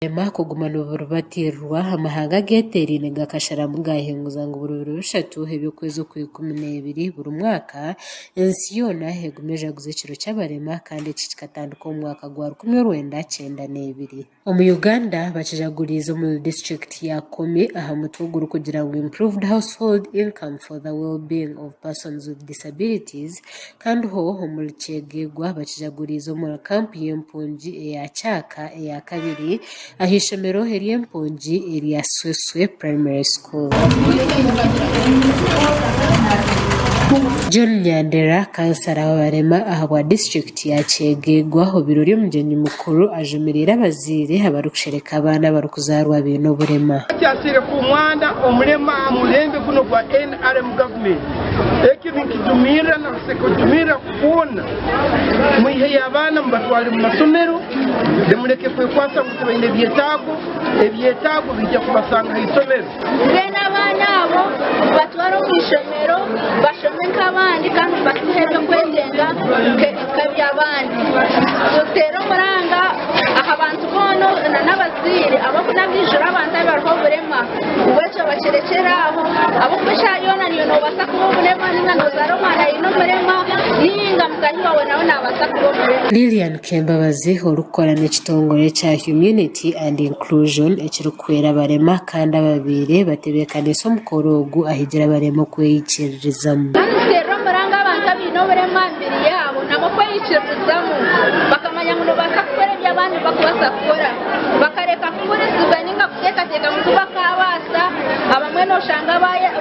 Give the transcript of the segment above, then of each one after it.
Ema kugumana uburubatirwa amahanga geterine gakashara mugahenguza ngo buruburu bishatu hebyokwezi ku12 buri mwaka ensi yona hegumeje guziciro cy'abarema kandi kikatanduka mu mwaka gwa 1992 mu Uganda bakijaguriza mu district ya Kome aha mutuguru kugira ngo improved household income for the well-being of persons with disabilities kandi ho mu Kigegwa bakijaguriza mu camp y'Empunji ya Cyaka ya kabiri ahishemero heriye Mpunji area Sweswe Primary School. John Nyandera kansara w'abarema aha district ya Kigegwa ho birori umugeni mukuru ajumirira abazire abarukishereka abana barukuzarwa bino burema cyasire ku mwanda omurema mulembe kuno kwa NRM government ekintu kidumira na sekotumira kubona muihe yabana mbatwali mu masomero demureke kwasa kubaine ebyetago bijya kubasanga isomero bena abana abo batwara mu isomero bashome nk'abandi kandi batuheza kwegenga nk'abyabandi dutero muranga aha abantu bono n'abazire abo kunabijura abantu barho burema uwecho bacherekeraho abo kwishayona niyo no basakubo burema n'ingano zaromana ino burema ninga mukanyiwa wona nabasakubo burema. Lilian Kembabazi urukora n'ekitongole cya Humanity and Inclusion ekirukwera barema kandi ababire batebekana isomukorogu ahigira baremo kweyikirizamu dutero muranga abantu bino burema mbiri yabo nabo kweyikirizamu bakamanya ngo basakore by'abandi bakubasakora bakareka kuburizwa ninga kutekateka mu kuba kabasa abamwe no shanga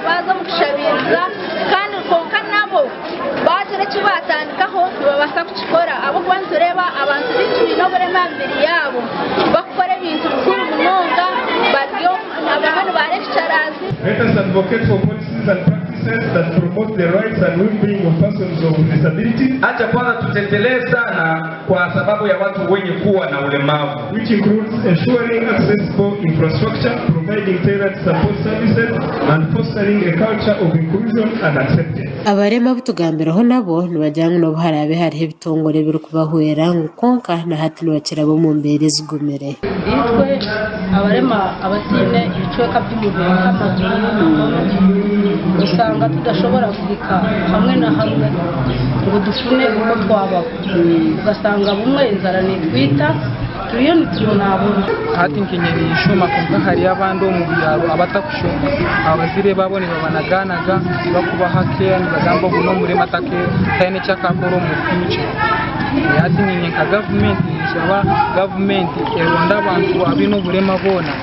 baza mu kushabiriza kandi konka nabo batere kibatandikaho babasa kukikora abo kwanzureba abantu b'ibino burema mbiri yabo bakora ibintu kuri munonga baryo abantu ba lecturers. Let us advocate for policies and practices that promote the rights and well-being of persons with disabilities. Acha kwanza tutetelee sana kwa sababu ya watu wenye kuwa na ulemavu, which includes ensuring accessible infrastructure, providing tailored support services, and fostering a culture of inclusion and acceptance. Abarema butugambiraho nabo nibajyanga no harabe hariho bitongore biri kubahwera ngukonka na hati nibakira bo mu mbere zigumere itwe abarema abatine ibicweka by'umubiri nk'amaguru usanga tudashobora kubika hamwe na hamwe ngo dufune uko twabaho ugasanga bumwe inzara nitwita tuyo ntunabona hati nkenyeri ishoma kumva hari abandi mu byaro abatakushoma abazire babone babanaganaga bakuba hake bagamba buno muri matake tane cyakakoro mu future hati ninka government ishaba government eronda abantu abino burema bona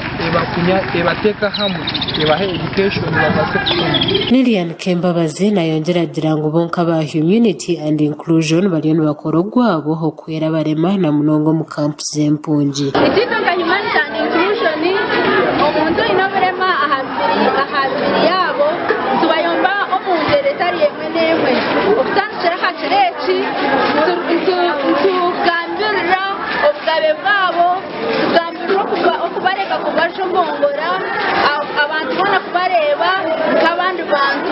ebateka hamwe ebahe education babase kusoma. Lilian Kembabazi nayongera agira ngo bonka ba Humanity and Inclusion bari no bakoro gwabo ho kwera barema na munongo mu camp z'Empunji. Ititanga Humanity and Inclusion omuntu inoburema ahaziri yabo tubayomba omungere tari yemwe nemwe okutangira hakireki tugambirira obugabe bwabo tugambirira okubareka kubashongora abantu bona kubareba nk'abandi bantu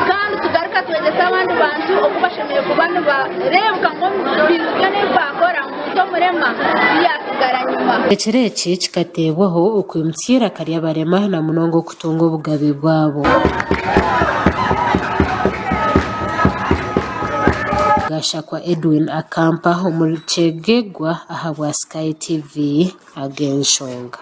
kandi tugaruka twegesa abandi bantu okubashemeye ku bantu barebwa ngo bintu byone bakora mu murema yasigara nyuma ekireki kikatebwaho okwimtsira kari abarema na munongo kutunga obugabe bwabo Gashakwa Edwin Akampa mu Kigegwa aha Sky TV agenshonga.